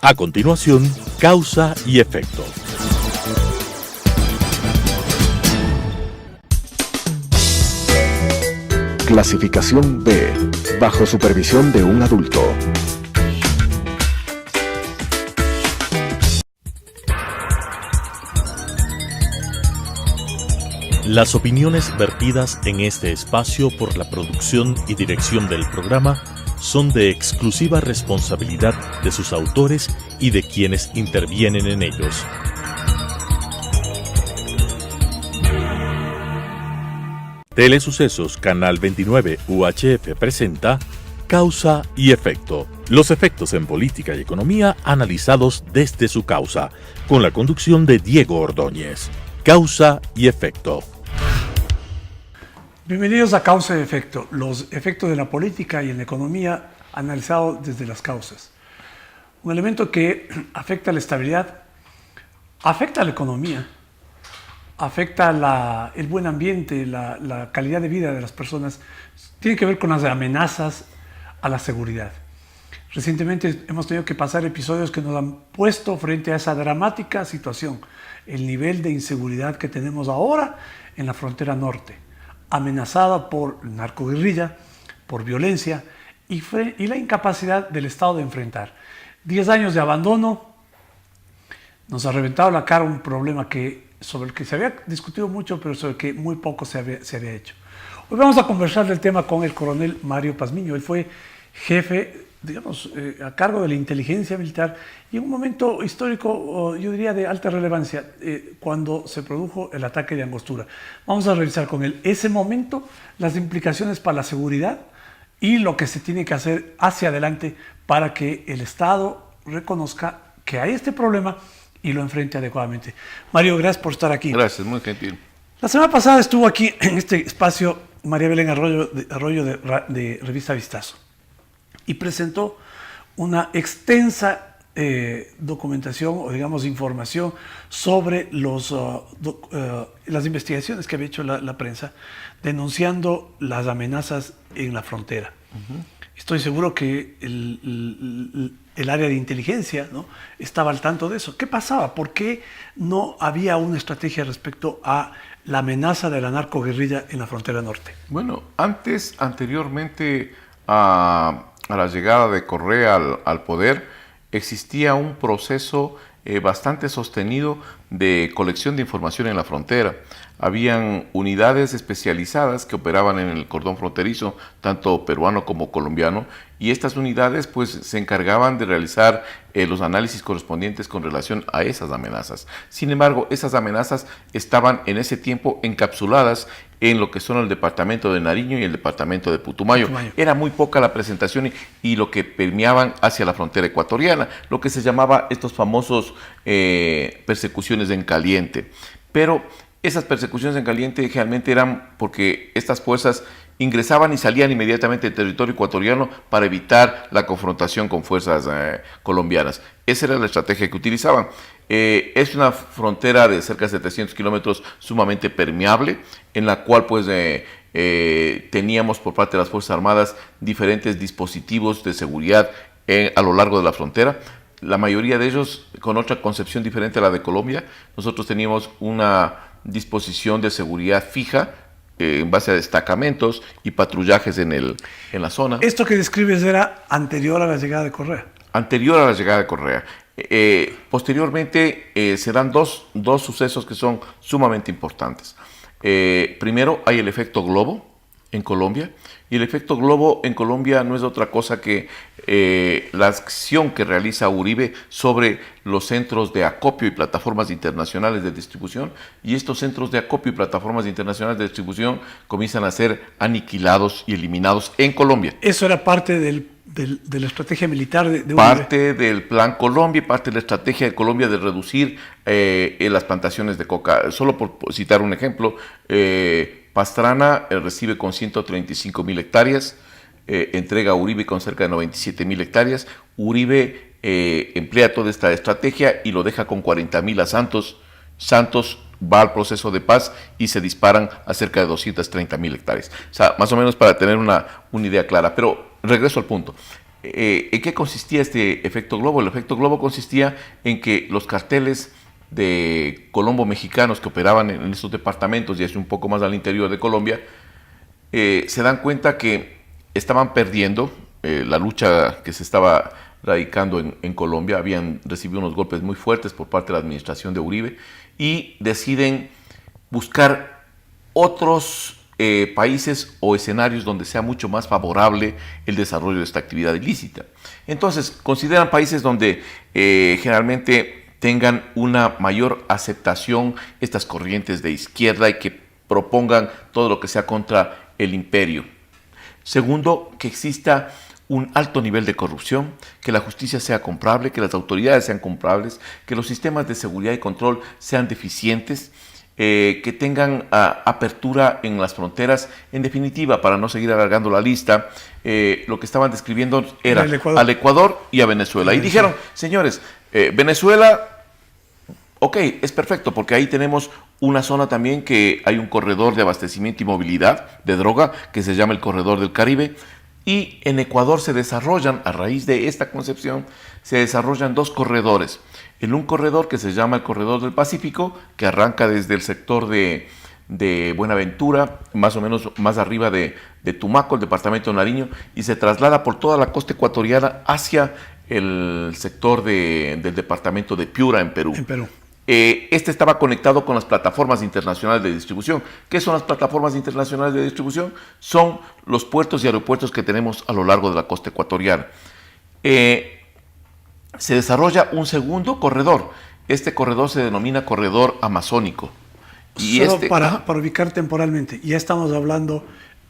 A continuación, causa y efecto. Clasificación B, bajo supervisión de un adulto. Las opiniones vertidas en este espacio por la producción y dirección del programa son de exclusiva responsabilidad de sus autores y de quienes intervienen en ellos. Telesucesos Canal 29 UHF presenta Causa y Efecto. Los efectos en política y economía analizados desde su causa, con la conducción de Diego Ordóñez. Causa y Efecto. Bienvenidos a Causa y Efecto, los efectos de la política y en la economía analizados desde las causas. Un elemento que afecta la estabilidad, afecta a la economía, afecta el buen ambiente, la calidad de vida de las personas, tiene que ver con las amenazas a la seguridad. Recientemente hemos tenido que pasar episodios que nos han puesto frente a esa dramática situación, el nivel de inseguridad que tenemos ahora en la frontera norte, amenazada por narcoguerrilla, por violencia y la incapacidad del Estado de enfrentar. 10 años de abandono nos ha reventado la cara un problema sobre el que se había discutido mucho, pero sobre el que muy poco se había hecho. Hoy vamos a conversar del tema con el coronel Mario Pazmiño. Él fue jefe, a cargo de la inteligencia militar y en un momento histórico, yo diría de alta relevancia, cuando se produjo el ataque de Angostura. Vamos a revisar con él ese momento, las implicaciones para la seguridad y lo que se tiene que hacer hacia adelante para que el Estado reconozca que hay este problema y lo enfrente adecuadamente. Mario, gracias por estar aquí. Gracias, muy gentil. La semana pasada estuvo aquí en este espacio María Belén Arroyo de Revista Vistazo y presentó una extensa documentación o digamos información sobre las investigaciones que había hecho la prensa denunciando las amenazas en la frontera. Uh-huh. Estoy seguro que el área de inteligencia, ¿no?, estaba al tanto de eso. ¿Qué pasaba? ¿Por qué no había una estrategia respecto a la amenaza de la narcoguerrilla en la frontera norte? Bueno, anteriormente a la llegada de Correa al poder, existía un proceso bastante sostenido de colección de información en la frontera. Habían unidades especializadas que operaban en el cordón fronterizo, tanto peruano como colombiano, y estas unidades pues se encargaban de realizar los análisis correspondientes con relación a esas amenazas. Sin embargo, esas amenazas estaban en ese tiempo encapsuladas en lo que son el departamento de Nariño y el departamento de Putumayo. Era muy poca la presentación y lo que permeaban hacia la frontera ecuatoriana, lo que se llamaba estos famosos persecuciones en caliente. Pero esas persecuciones en caliente generalmente eran porque estas fuerzas ingresaban y salían inmediatamente del territorio ecuatoriano para evitar la confrontación con fuerzas colombianas. Esa era la estrategia que utilizaban. Es una frontera de cerca de 700 kilómetros sumamente permeable, en la cual pues teníamos por parte de las Fuerzas Armadas diferentes dispositivos de seguridad a lo largo de la frontera. La mayoría de ellos con otra concepción diferente a la de Colombia. Nosotros teníamos una disposición de seguridad fija en base a destacamentos y patrullajes en la zona. Esto que describes era anterior a la llegada de Correa. Anterior a la llegada de Correa. Posteriormente se dan dos sucesos que son sumamente importantes. Primero hay el efecto globo en Colombia, y el efecto globo en Colombia no es otra cosa que la acción que realiza Uribe sobre los centros de acopio y plataformas internacionales de distribución, y estos centros de acopio y plataformas internacionales de distribución comienzan a ser aniquilados y eliminados en Colombia. Eso era parte de la estrategia militar de Uribe. Parte del Plan Colombia y parte de la estrategia de Colombia de reducir las plantaciones de coca. Solo por citar un ejemplo, Pastrana recibe con 135.000 hectáreas, entrega a Uribe con cerca de 97.000 hectáreas. Uribe emplea toda esta estrategia y lo deja con 40.000 a Santos. Santos va al proceso de paz y se disparan a cerca de 230.000 hectáreas. O sea, más o menos para tener una idea clara. Pero regreso al punto. ¿En qué consistía este efecto globo? El efecto globo consistía en que los carteles de Colombo mexicanos que operaban en estos departamentos y hacia un poco más al interior de Colombia, se dan cuenta que estaban perdiendo la lucha que se estaba radicando en Colombia. Habían recibido unos golpes muy fuertes por parte de la administración de Uribe y deciden buscar otros países o escenarios donde sea mucho más favorable el desarrollo de esta actividad ilícita. Entonces, consideran países donde generalmente tengan una mayor aceptación estas corrientes de izquierda y que propongan todo lo que sea contra el imperio. Segundo, que exista un alto nivel de corrupción, que la justicia sea comprable, que las autoridades sean comprables, que los sistemas de seguridad y control sean deficientes, que tengan apertura en las fronteras. En definitiva, para no seguir alargando la lista, lo que estaban describiendo era al Ecuador y a Venezuela. Y dijeron, señores, Venezuela, ok, es perfecto, porque ahí tenemos una zona también que hay un corredor de abastecimiento y movilidad de droga que se llama el Corredor del Caribe. Y en Ecuador se desarrollan, a raíz de esta concepción, se desarrollan dos corredores. En un corredor que se llama el Corredor del Pacífico, que arranca desde el sector de Buenaventura, más o menos más arriba de Tumaco, el departamento de Nariño, y se traslada por toda la costa ecuatoriana hacia el sector del departamento de Piura, en Perú. Este estaba conectado con las plataformas internacionales de distribución. ¿Qué son las plataformas internacionales de distribución? Son los puertos y aeropuertos que tenemos a lo largo de la costa ecuatoriana. Se desarrolla un segundo corredor. Este corredor se denomina Corredor Amazónico. Y Solo para ubicar temporalmente, ya estamos hablando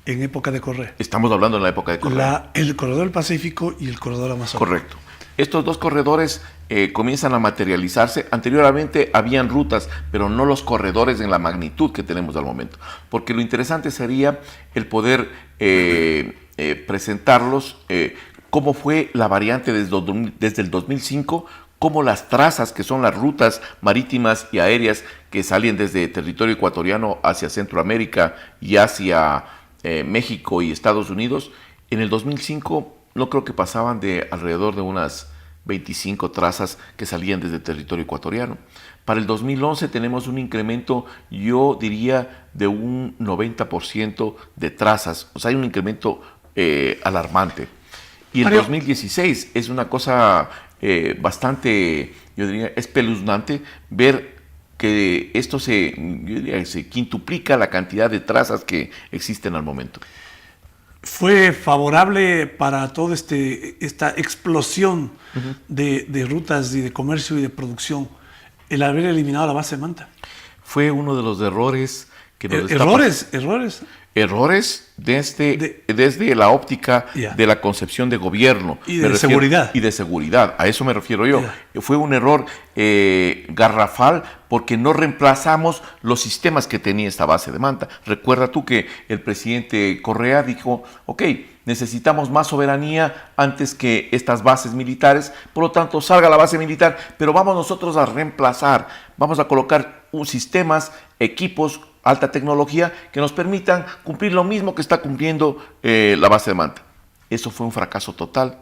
en época de Correa. Estamos hablando en la época de Correa. El Corredor del Pacífico y el Corredor Amazónico. Correcto. Estos dos corredores comienzan a materializarse. Anteriormente habían rutas, pero no los corredores en la magnitud que tenemos al momento. Porque lo interesante sería el poder presentarlos, cómo fue la variante desde el 2005, cómo las trazas, que son las rutas marítimas y aéreas que salen desde territorio ecuatoriano hacia Centroamérica y hacia México y Estados Unidos, en el 2005 no creo que pasaban de alrededor de unas 25 trazas que salían desde el territorio ecuatoriano. Para el 2011 tenemos un incremento, yo diría, de un 90% de trazas. O sea, hay un incremento alarmante. Y el 2016 es una cosa bastante, yo diría, espeluznante ver que esto se quintuplica la cantidad de trazas que existen al momento. ¿Fue favorable para toda esta explosión de rutas y de comercio y de producción el haber eliminado la base de Manta? Fue uno de los errores que nos Errores desde la óptica de la concepción de gobierno. Y de seguridad. Y de seguridad, a eso me refiero yo. Fue un error garrafal porque no reemplazamos los sistemas que tenía esta base de Manta. Recuerda tú que el presidente Correa dijo, ok, necesitamos más soberanía antes que estas bases militares, por lo tanto salga la base militar, pero vamos nosotros a reemplazar, vamos a colocar sistemas, equipos, alta tecnología que nos permitan cumplir lo mismo que está cumpliendo la base de Manta. Eso fue un fracaso total.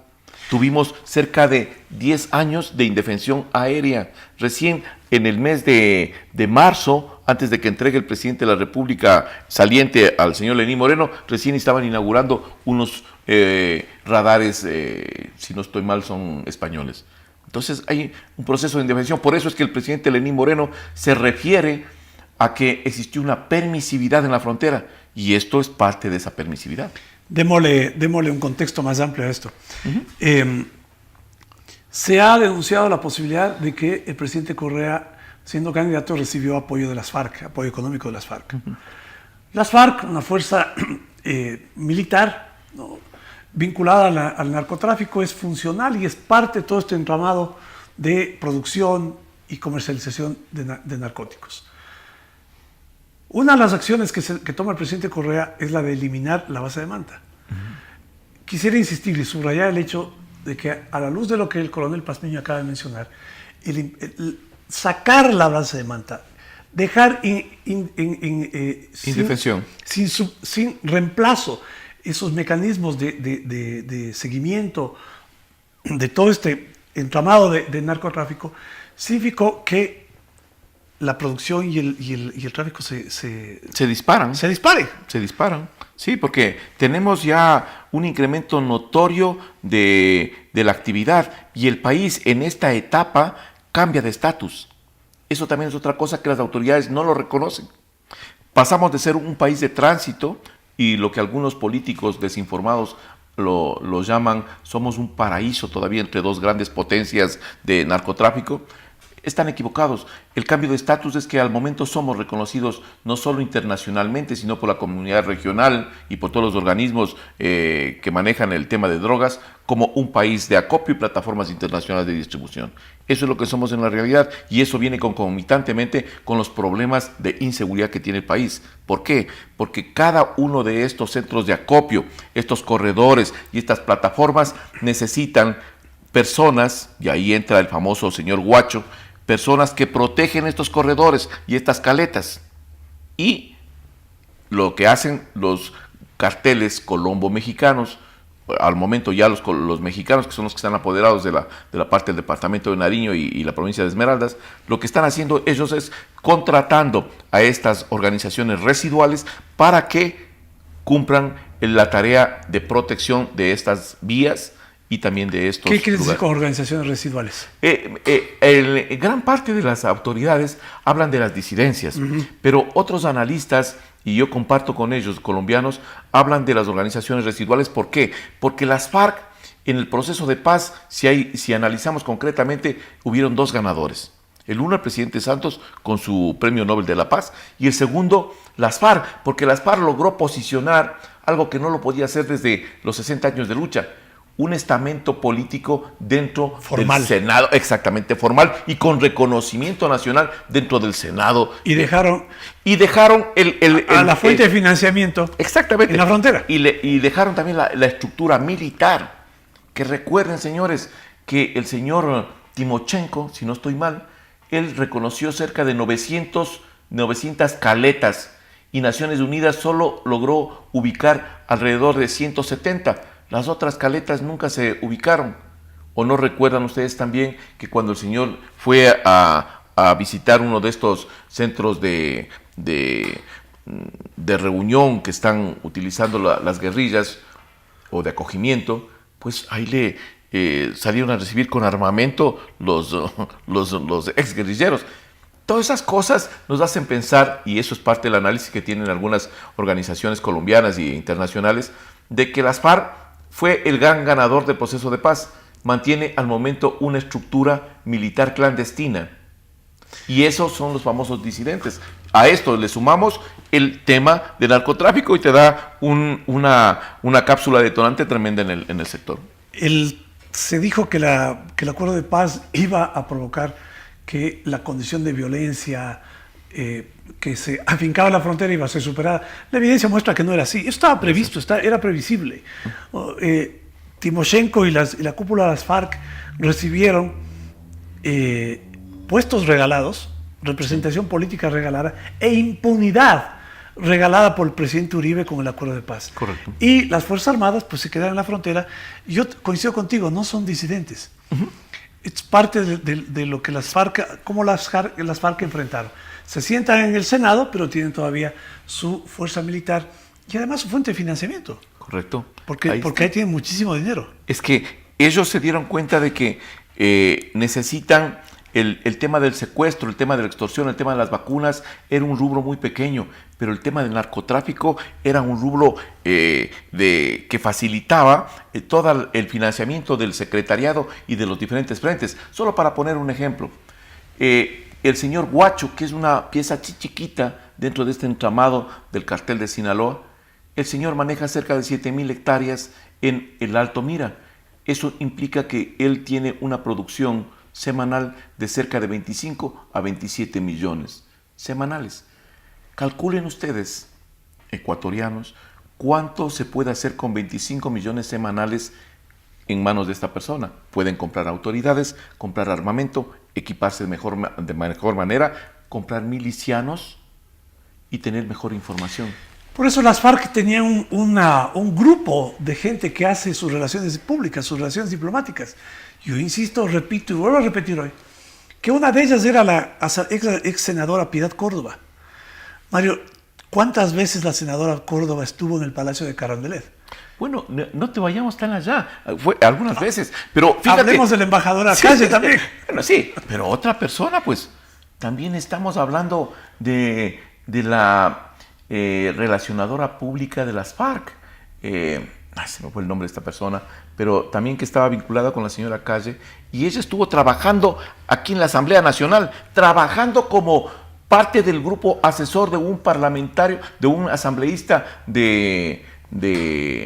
Tuvimos cerca de 10 años de indefensión aérea. Recién en el mes de marzo, antes de que entregue el presidente de la República saliente al señor Lenín Moreno, recién estaban inaugurando unos radares, si no estoy mal, son españoles. Entonces hay un proceso de indefensión. Por eso es que el presidente Lenín Moreno se refiere a que existió una permisividad en la frontera, y esto es parte de esa permisividad. Démosle un contexto más amplio a esto. Se ha denunciado la posibilidad de que el presidente Correa, siendo candidato, recibió apoyo de las FARC, apoyo económico de las FARC. Las FARC, una fuerza militar, ¿no?, vinculada al narcotráfico, es funcional y es parte de todo este entramado de producción y comercialización de narcóticos. Una de las acciones que toma el presidente Correa es la de eliminar la base de Manta. Quisiera insistir y subrayar el hecho de que, a la luz de lo que el coronel Pazmiño acaba de mencionar, sacar la base de Manta, dejar indefensión, sin reemplazo esos mecanismos de seguimiento de todo este entramado de narcotráfico, significó que la producción y el tráfico se disparan. se dispare. Se disparan. Sí, porque tenemos ya un incremento notorio de la actividad y el país en esta etapa cambia de estatus. Eso también es otra cosa que las autoridades no lo reconocen. Pasamos de ser un país de tránsito y lo que algunos políticos desinformados lo llaman, somos un paraíso todavía entre dos grandes potencias de narcotráfico. Están equivocados. El cambio de estatus es que al momento somos reconocidos no solo internacionalmente, sino por la comunidad regional y por todos los organismos que manejan el tema de drogas, como un país de acopio y plataformas internacionales de distribución. Eso es lo que somos en la realidad y eso viene concomitantemente con los problemas de inseguridad que tiene el país. ¿Por qué? Porque cada uno de estos centros de acopio, estos corredores y estas plataformas necesitan personas, y ahí entra el famoso señor Guacho, personas que protegen estos corredores y estas caletas. Y lo que hacen los carteles colombo-mexicanos, al momento ya los mexicanos, que son los que están apoderados de la parte del departamento de Nariño y la provincia de Esmeraldas, lo que están haciendo ellos es contratando a estas organizaciones residuales para que cumplan la tarea de protección de estas vías y también de estos ¿Qué quiere decir lugares. con organizaciones residuales? Gran parte de las autoridades hablan de las disidencias, pero otros analistas, y yo comparto con ellos, colombianos, hablan de las organizaciones residuales. ¿Por qué? Porque las FARC, en el proceso de paz, si analizamos concretamente, hubieron dos ganadores. El uno, el presidente Santos, con su Premio Nobel de la Paz, y el segundo, las FARC, porque las FARC logró posicionar algo que no lo podía hacer desde los 60 años de lucha, un estamento político dentro Formal. del Senado, exactamente formal, y con reconocimiento nacional dentro del Senado. Y dejaron a la fuente de financiamiento exactamente en la frontera. Y dejaron también la estructura militar. Que recuerden, señores, que el señor Timochenko, si no estoy mal, él reconoció cerca de 900 caletas y Naciones Unidas solo logró ubicar alrededor de 170. Las otras caletas nunca se ubicaron. ¿O no recuerdan ustedes también que cuando el señor fue a visitar uno de estos centros de reunión que están utilizando las guerrillas o de acogimiento, pues ahí le salieron a recibir con armamento los exguerrilleros? Todas esas cosas nos hacen pensar, y eso es parte del análisis que tienen algunas organizaciones colombianas e internacionales, de que las FARC fue el gran ganador del proceso de paz. Mantiene al momento una estructura militar clandestina. Y esos son los famosos disidentes. A esto le sumamos el tema del narcotráfico y te da una cápsula detonante tremenda en el sector. Se dijo que el acuerdo de paz iba a provocar que la condición de violencia que se afincaba en la frontera iba a ser superada. La evidencia muestra que no era así. Eso estaba previsto, era previsible. Timoshenko y la cúpula de las FARC recibieron puestos regalados, representación política regalada e impunidad regalada por el presidente Uribe con el acuerdo de paz. Correcto. Y las Fuerzas Armadas pues se quedaron en la frontera. Yo coincido contigo, no son disidentes. Es parte de lo que las FARC, como las FARC enfrentaron. Se sientan en el Senado, pero tienen todavía su fuerza militar y además su fuente de financiamiento. Correcto. Porque ahí tienen muchísimo dinero. Es que ellos se dieron cuenta de que necesitan el tema del secuestro, el tema de la extorsión, el tema de las vacunas, era un rubro muy pequeño, pero el tema del narcotráfico era un rubro que facilitaba todo el financiamiento del secretariado y de los diferentes frentes. Solo para poner un ejemplo, el señor Guacho, que es una pieza chiquita dentro de este entramado del cartel de Sinaloa, el señor maneja cerca de 7,000 hectáreas en el Alto Mira. Eso implica que él tiene una producción semanal de cerca de 25 a 27 millones semanales. Calculen ustedes, ecuatorianos, cuánto se puede hacer con 25 millones semanales en manos de esta persona. Pueden comprar autoridades, comprar armamento, equiparse de mejor manera, comprar milicianos y tener mejor información. Por eso las FARC tenían un grupo de gente que hace sus relaciones públicas, sus relaciones diplomáticas. Yo insisto, repito y vuelvo a repetir hoy, que una de ellas era la ex senadora Piedad Córdoba. Mario, ¿cuántas veces la senadora Córdoba estuvo en el Palacio de Carondelet? Bueno, no te vayamos tan allá. Fue algunas veces, pero fíjate. Hablemos del embajador Acalle también. Bueno, sí, pero otra persona, pues, también estamos hablando de la relacionadora pública de las FARC. Se me fue el nombre de esta persona, pero también que estaba vinculada con la señora Calle, y ella estuvo trabajando aquí en la Asamblea Nacional, trabajando como parte del grupo asesor de un parlamentario, de un asambleísta de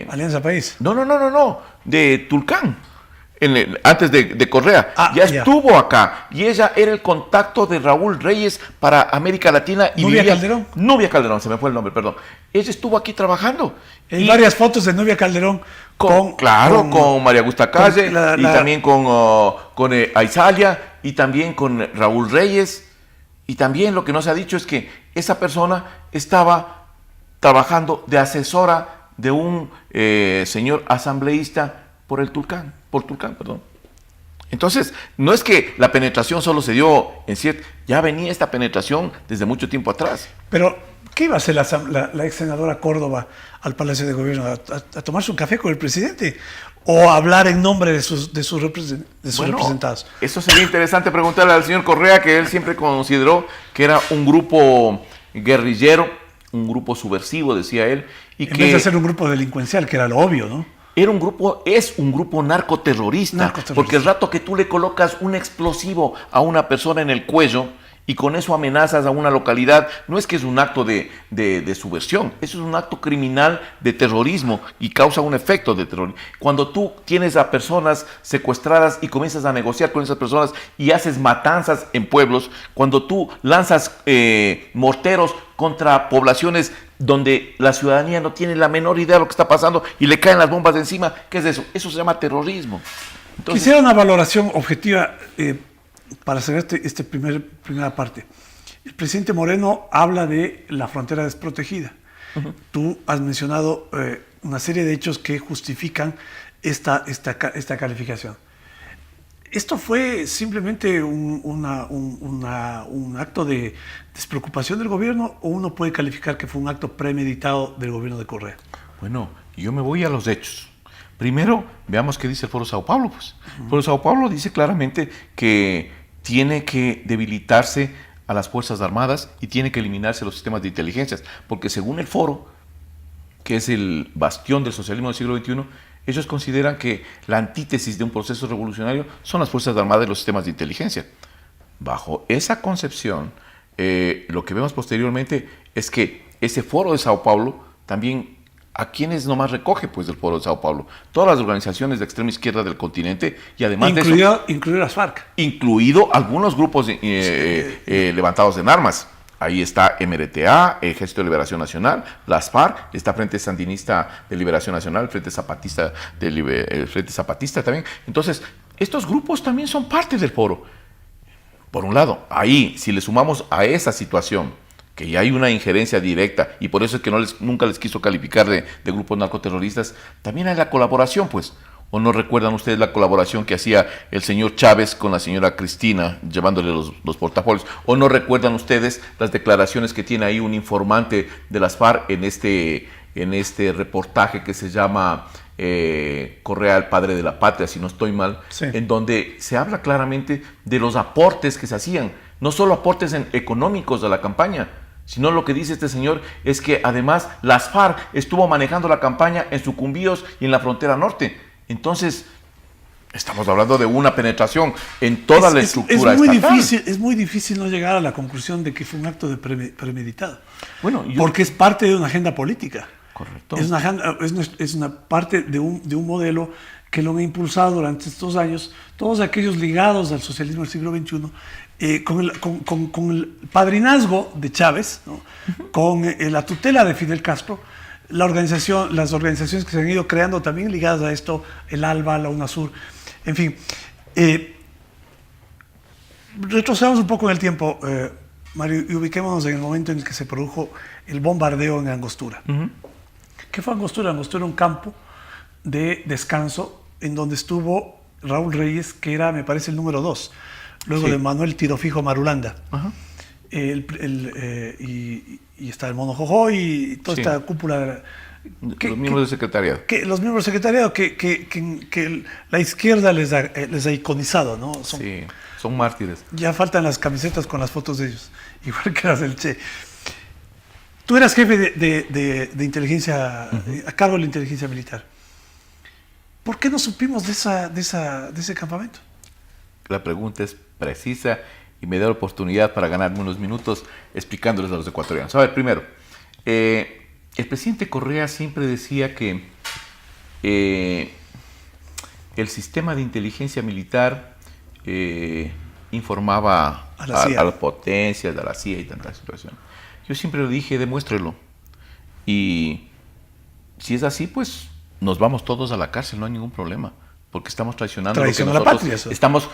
Alianza País. No, de Tulcán. Antes de Correa, ya estuvo acá, y ella era el contacto de Raúl Reyes para América Latina. Y Nubia Calderón. Nubia Calderón, se me fue el nombre, perdón. Ella estuvo aquí trabajando. Hay varias fotos de Nubia Calderón con María Augusta Calle, y también con Aizalia, y también con Raúl Reyes. Y también lo que no se ha dicho es que esa persona estaba trabajando de asesora de un señor asambleísta por Tulcán. Entonces, no es que la penetración solo se dio en cierto... Ya venía esta penetración desde mucho tiempo atrás. Pero, ¿qué iba a hacer la ex senadora Córdoba al Palacio de Gobierno? ¿A tomarse un café con el presidente? ¿O a hablar en nombre de sus representados? Eso sería interesante preguntarle al señor Correa, que él siempre consideró que era un grupo guerrillero, un grupo subversivo, decía él. Y en vez de ser un grupo delincuencial, que era lo obvio, ¿no? Es un grupo narcoterrorista, porque el rato que tú le colocas un explosivo a una persona en el cuello y con eso amenazas a una localidad, no es que es un acto de subversión, eso es un acto criminal de terrorismo y causa un efecto de terrorismo. Cuando tú tienes a personas secuestradas y comienzas a negociar con esas personas y haces matanzas en pueblos, cuando tú lanzas morteros contra poblaciones donde la ciudadanía no tiene la menor idea de lo que está pasando y le caen las bombas de encima, ¿qué es eso? Eso se llama terrorismo. Entonces, quisiera una valoración objetiva para cerrar esta primera parte. El presidente Moreno habla de la frontera desprotegida. Uh-huh. Tú has mencionado una serie de hechos que justifican esta calificación. ¿Esto fue simplemente un acto de despreocupación del gobierno o uno puede calificar que fue un acto premeditado del gobierno de Correa? Bueno, yo me voy a los hechos. Primero, veamos qué dice el Foro Sao Paulo. Pues. El Foro Sao Paulo dice claramente que tiene que debilitarse a las Fuerzas Armadas y tiene que eliminarse los sistemas de inteligencias, porque según el Foro, que es el bastión del socialismo del siglo XXI, ellos consideran que la antítesis de un proceso revolucionario son las Fuerzas Armadas y los sistemas de inteligencia. Bajo esa concepción, lo que vemos posteriormente es que ese Foro de Sao Paulo también, ¿a quiénes nomás recoge pues del Foro de Sao Paulo? Todas las organizaciones de extrema izquierda del continente y además de eso... Incluido las FARC. Incluido algunos grupos levantados en armas. Ahí está MRTA, Ejército de Liberación Nacional, las FARC, está Frente Sandinista de Liberación Nacional, Frente Zapatista también. Entonces, estos grupos también son parte del foro. Por un lado, ahí, si le sumamos a esa situación, que ya hay una injerencia directa, y por eso es que nunca les quiso calificar de grupos narcoterroristas, también hay la colaboración, pues. ¿O no recuerdan ustedes la colaboración que hacía el señor Chávez con la señora Cristina, llevándole los portafolios? ¿O no recuerdan ustedes las declaraciones que tiene ahí un informante de las FARC en este reportaje que se llama Correa, el padre de la patria, si no estoy mal, sí, en donde se habla claramente de los aportes que se hacían, no solo aportes económicos a la campaña, sino lo que dice este señor es que además las FARC estuvo manejando la campaña en Sucumbíos y en la frontera norte. Entonces, estamos hablando de una penetración en toda la estructura estatal. Es muy difícil no llegar a la conclusión de que fue un acto de premeditado. Bueno, porque es parte de una agenda política. Correcto. Es una parte de un modelo que lo han impulsado durante estos años todos aquellos ligados al socialismo del siglo XXI, con el padrinazgo de Chávez, ¿no? Con la tutela de Fidel Castro. Las organizaciones que se han ido creando también ligadas a esto, el ALBA, la UNASUR, en fin. Retrocedamos un poco en el tiempo. Mario, y ubiquémonos en el momento en el que se produjo el bombardeo en Angostura. ¿Qué fue Angostura? Angostura era un campo de descanso en donde estuvo Raúl Reyes, que era, me parece, el número 2, luego Sí. de Manuel Tirofijo Marulanda. Ajá. Y está el Mono Jojoy y toda Sí. esta cúpula. Los miembros del secretariado. Los miembros del secretariado que la izquierda les ha iconizado, ¿no? Sí, son mártires. Ya faltan las camisetas con las fotos de ellos, igual que las del Che. Tú eras jefe de inteligencia, a cargo de la inteligencia militar. ¿Por qué no supimos de ese campamento? La pregunta es precisa y me da la oportunidad para ganarme unos minutos explicándoles a los ecuatorianos. A ver, primero, el presidente Correa siempre decía que el sistema de inteligencia militar informaba A la CIA. a las potencias, a la CIA y tanta situación. Yo siempre le dije, demuéstrelo. Y si es así, pues nos vamos todos a la cárcel, no hay ningún problema, porque estamos traicionando Traición lo a que la nosotros patria, eso. estamos,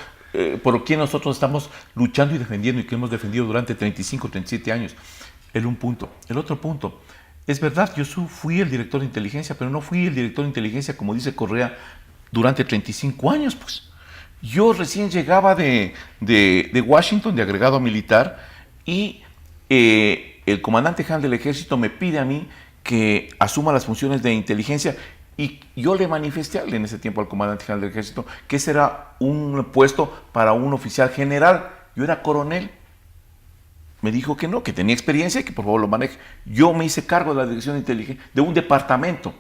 por lo que nosotros estamos luchando y defendiendo y que hemos defendido durante 35, 37 años. Un punto. El otro punto, es verdad, yo fui el director de inteligencia, pero no fui el director de inteligencia, como dice Correa, durante 35 años, pues. Yo recién llegaba de Washington, de agregado militar, y el comandante general del ejército me pide a mí que asuma las funciones de inteligencia, y yo le manifesté en ese tiempo al comandante general del ejército que ese era un puesto para un oficial general. Yo era coronel. Me dijo que no, que tenía experiencia y que por favor lo maneje. Yo me hice cargo de la dirección de inteligencia, de un departamento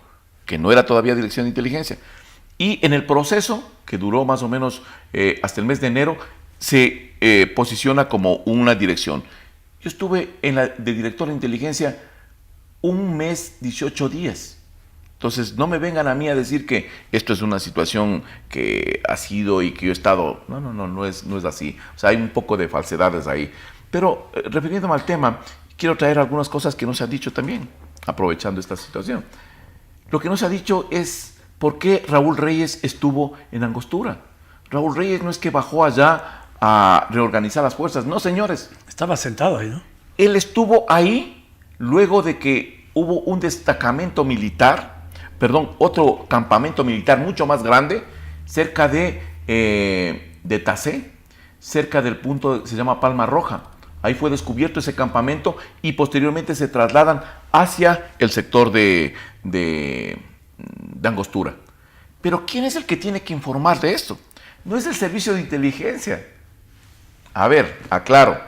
que no era todavía dirección de inteligencia. Y en el proceso, que duró más o menos hasta el mes de enero, se posiciona como una dirección. Yo estuve de director de inteligencia un mes, 18 días. Entonces, no me vengan a mí a decir que esto es una situación que ha sido y que yo he estado... No es así. O sea, hay un poco de falsedades ahí. Pero, refiriéndome al tema, quiero traer algunas cosas que no se han dicho también, aprovechando esta situación. Lo que no se ha dicho es por qué Raúl Reyes estuvo en Angostura. Raúl Reyes no es que bajó allá a reorganizar las fuerzas. No, señores. Estaba sentado ahí, ¿no? Él estuvo ahí luego de que hubo un destacamento militar, otro campamento militar mucho más grande, cerca de Tacé, cerca del punto que se llama Palma Roja. Ahí fue descubierto ese campamento y posteriormente se trasladan hacia el sector de Angostura. Pero ¿quién es el que tiene que informar de esto? No es el servicio de inteligencia. A ver, aclaro.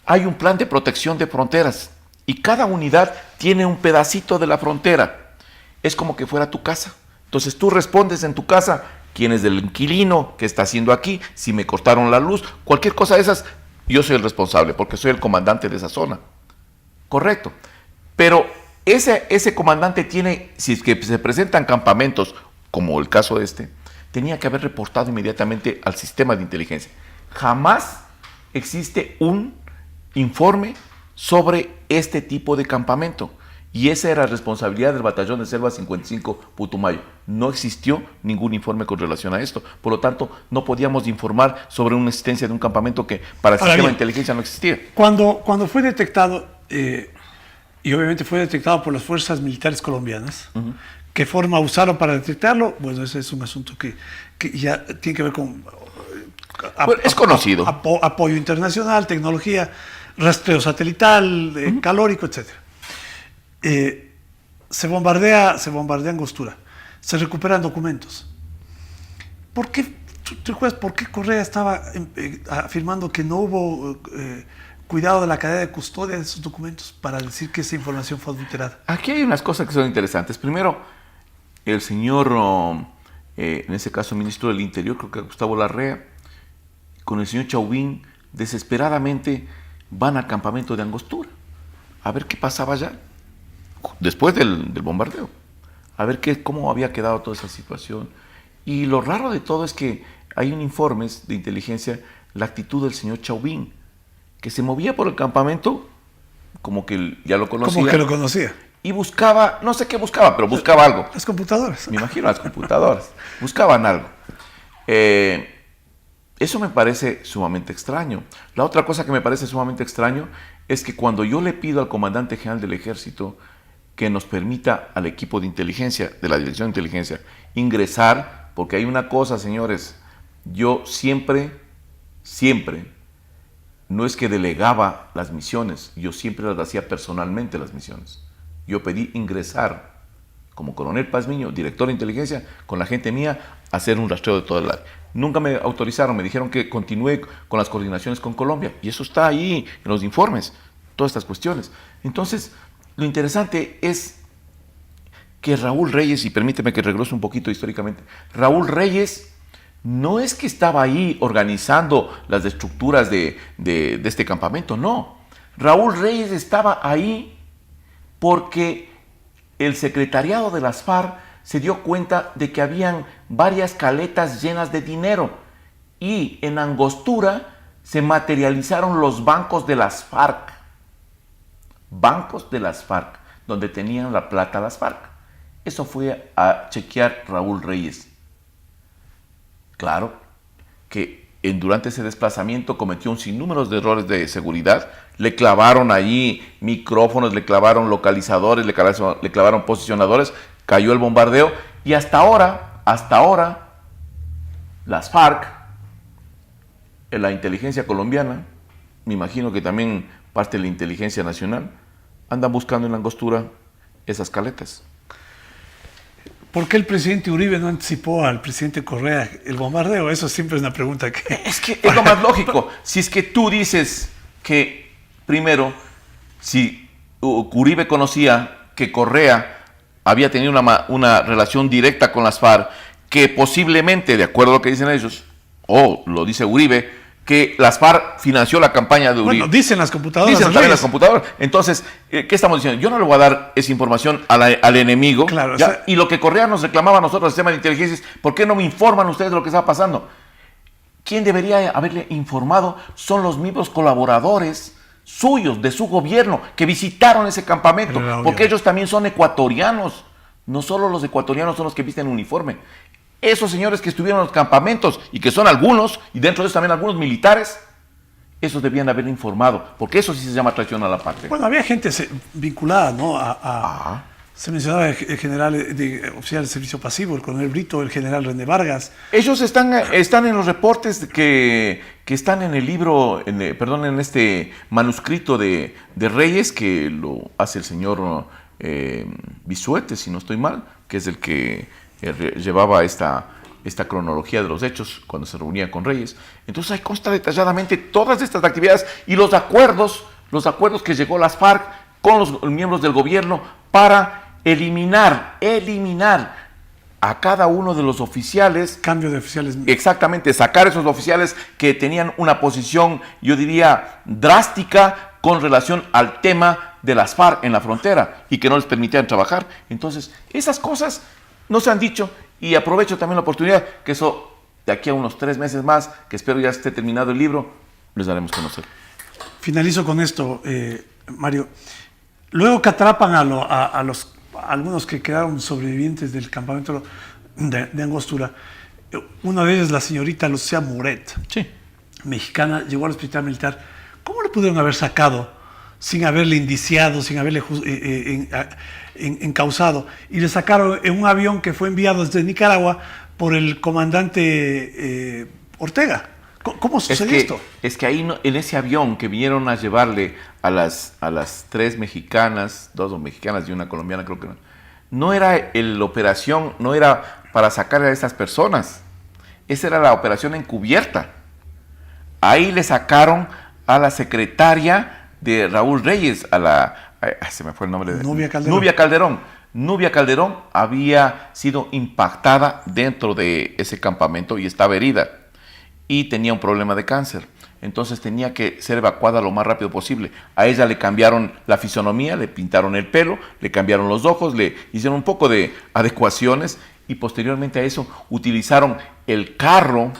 Hay un plan de protección de fronteras y cada unidad tiene un pedacito de la frontera. Es como que fuera tu casa. Entonces tú respondes en tu casa quién es el inquilino, qué está haciendo aquí, si me cortaron la luz, cualquier cosa de esas, yo soy el responsable porque soy el comandante de esa zona. Correcto. Pero ese comandante tiene, si es que se presentan campamentos, como el caso este, tenía que haber reportado inmediatamente al sistema de inteligencia. Jamás existe un informe sobre este tipo de campamento. Y esa era responsabilidad del Batallón de Selva 55 Putumayo. No existió ningún informe con relación a esto. Por lo tanto, no podíamos informar sobre una existencia de un campamento que para el sistema de inteligencia no existía. Cuando fue detectado, y obviamente fue detectado por las fuerzas militares colombianas, ¿qué forma usaron para detectarlo? Bueno, ese es un asunto que ya tiene que ver con... Bueno, es conocido. Apoyo internacional, tecnología, rastreo satelital, calórico, etc. Se bombardea Angostura, se recuperan documentos. ¿Por qué, tú recuerdas por qué Correa estaba afirmando que no hubo cuidado de la cadena de custodia de esos documentos para decir que esa información fue adulterada? Aquí hay unas cosas que son interesantes. Primero, el señor, en ese caso ministro del Interior, creo que Gustavo Larrea, con el señor Chauvin, desesperadamente van al campamento de Angostura a ver qué pasaba allá después del bombardeo, a ver cómo había quedado toda esa situación. Y lo raro de todo es que hay un informe de inteligencia, la actitud del señor Chauvin, que se movía por el campamento como que ya lo conocía. Como que lo conocía. Y buscaba, no sé qué buscaba, pero buscaba algo. Las computadoras. Me imagino las computadoras. Buscaban algo. Eso me parece sumamente extraño. La otra cosa que me parece sumamente extraño es que cuando yo le pido al comandante general del ejército que nos permita al equipo de inteligencia, de la dirección de inteligencia, ingresar, porque hay una cosa, señores, yo siempre, no es que delegaba las misiones, yo siempre las hacía personalmente las misiones. Yo pedí ingresar como coronel Pazmiño, director de inteligencia, con la gente mía, a hacer un rastreo de toda la área. Nunca me autorizaron, me dijeron que continúe con las coordinaciones con Colombia, y eso está ahí en los informes, todas estas cuestiones. Entonces, lo interesante es que Raúl Reyes, y permíteme que regrese un poquito históricamente, Raúl Reyes no es que estaba ahí organizando las estructuras de este campamento, no. Raúl Reyes estaba ahí porque el secretariado de las FARC se dio cuenta de que habían varias caletas llenas de dinero y en Angostura se materializaron los bancos de las FARC. Bancos de las FARC, donde tenían la plata las FARC. Eso fue a chequear Raúl Reyes. Claro que durante ese desplazamiento cometió un sinnúmero de errores de seguridad. Le clavaron allí micrófonos, le clavaron localizadores, le clavaron posicionadores, cayó el bombardeo y hasta ahora, las FARC, la inteligencia colombiana, me imagino que también parte de la inteligencia nacional, andan buscando en la Angostura esas caletas. ¿Por qué el presidente Uribe no anticipó al presidente Correa el bombardeo? Eso siempre es una pregunta que... Es que es lo más lógico. Si es que tú dices que, primero, si Uribe conocía que Correa había tenido una relación directa con las FARC, que posiblemente, de acuerdo a lo que dicen ellos, o lo dice Uribe, que las FARC financió la campaña de Uribe. Bueno, dicen las computadoras. Dicen también las computadoras. Entonces, ¿qué estamos diciendo? Yo no le voy a dar esa información al enemigo. Claro, ¿ya? O sea, y lo que Correa nos reclamaba a nosotros, el sistema de inteligencia, es ¿por qué no me informan ustedes de lo que está pasando? ¿Quién debería haberle informado? Son los mismos colaboradores suyos, de su gobierno, que visitaron ese campamento. Porque ellos también son ecuatorianos. No solo los ecuatorianos son los que visten uniforme. Esos señores que estuvieron en los campamentos y que son algunos, y dentro de eso también algunos militares, esos debían haber informado, porque eso sí se llama traición a la patria. Bueno, había gente vinculada, ¿no? Se mencionaba el general oficial de servicio pasivo, el coronel Brito, el general René Vargas. Ellos están en los reportes que están en el libro, en este manuscrito de Reyes, que lo hace el señor Bisuete, si no estoy mal, que es el que llevaba esta cronología de los hechos cuando se reunía con Reyes. Entonces ahí consta detalladamente todas estas actividades y los acuerdos que llegó las FARC con los miembros del gobierno para eliminar a cada uno de los oficiales. Cambio de oficiales. Exactamente, sacar esos oficiales que tenían una posición, yo diría, drástica con relación al tema de las FARC en la frontera y que no les permitían trabajar. Entonces, esas cosas no se han dicho, y aprovecho también la oportunidad que eso, de aquí a unos 3 meses más, que espero ya esté terminado el libro, les daremos a conocer. Finalizo con esto, Mario. Luego que atrapan a algunos que quedaron sobrevivientes del campamento de Angostura, una de ellas, la señorita Lucía Muret, sí, mexicana, llegó al hospital militar. ¿Cómo le pudieron haber sacado sin haberle indiciado, sin haberle encausado? Y le sacaron en un avión que fue enviado desde Nicaragua por el comandante Ortega. ¿Cómo sucedió esto? Es que ahí, en ese avión que vinieron a llevarle a las 3 mexicanas, 2 mexicanas y una colombiana, creo que no era la operación, no era para sacar a esas personas. Esa era la operación encubierta. Ahí le sacaron a la secretaria de Raúl Reyes, se me fue el nombre de Nubia Calderón. Nubia Calderón había sido impactada dentro de ese campamento y estaba herida y tenía un problema de cáncer. Entonces tenía que ser evacuada lo más rápido posible. A ella le cambiaron la fisonomía, le pintaron el pelo, le cambiaron los ojos, le hicieron un poco de adecuaciones y posteriormente a eso utilizaron el carro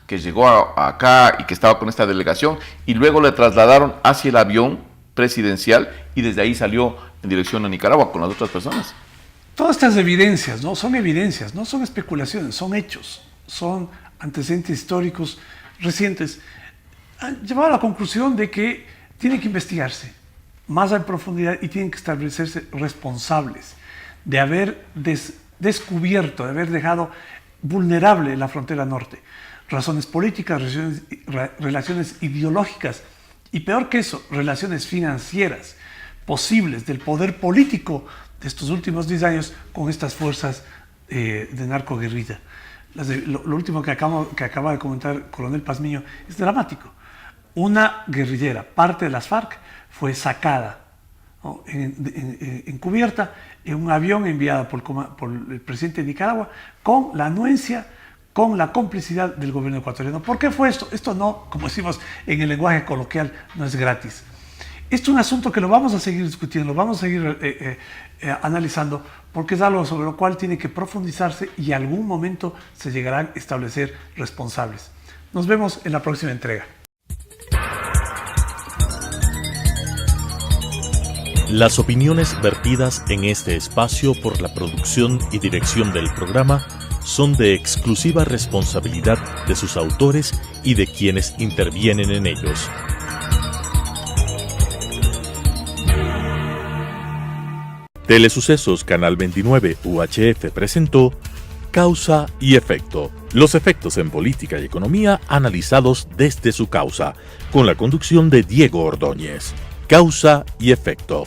que llegó acá y que estaba con esta delegación, y luego le trasladaron hacia el avión presidencial y desde ahí salió en dirección a Nicaragua con las otras personas. Todas estas evidencias, ¿no? Son evidencias, no son especulaciones, son hechos, son antecedentes históricos recientes, han llevado a la conclusión de que tiene que investigarse más en profundidad y tienen que establecerse responsables de haber descubierto, de haber dejado vulnerable la frontera norte. Razones políticas, relaciones ideológicas y peor que eso, relaciones financieras posibles del poder político de estos últimos 10 años con estas fuerzas de narcoguerrilla. Lo último que acaba de comentar Coronel Pazmiño es dramático. Una guerrillera, parte de las FARC, fue sacada, ¿no?, encubierta en un avión enviado por el presidente de Nicaragua con la anuencia, con la complicidad del gobierno ecuatoriano. ¿Por qué fue esto? Esto no, como decimos en el lenguaje coloquial, no es gratis. Esto es un asunto que lo vamos a seguir discutiendo, lo vamos a seguir analizando, porque es algo sobre lo cual tiene que profundizarse y en algún momento se llegarán a establecer responsables. Nos vemos en la próxima entrega. Las opiniones vertidas en este espacio por la producción y dirección del programa son de exclusiva responsabilidad de sus autores y de quienes intervienen en ellos. Telesucesos Canal 29 UHF presentó Causa y Efecto. Los efectos en política y economía analizados desde su causa, con la conducción de Diego Ordóñez. Causa y Efecto.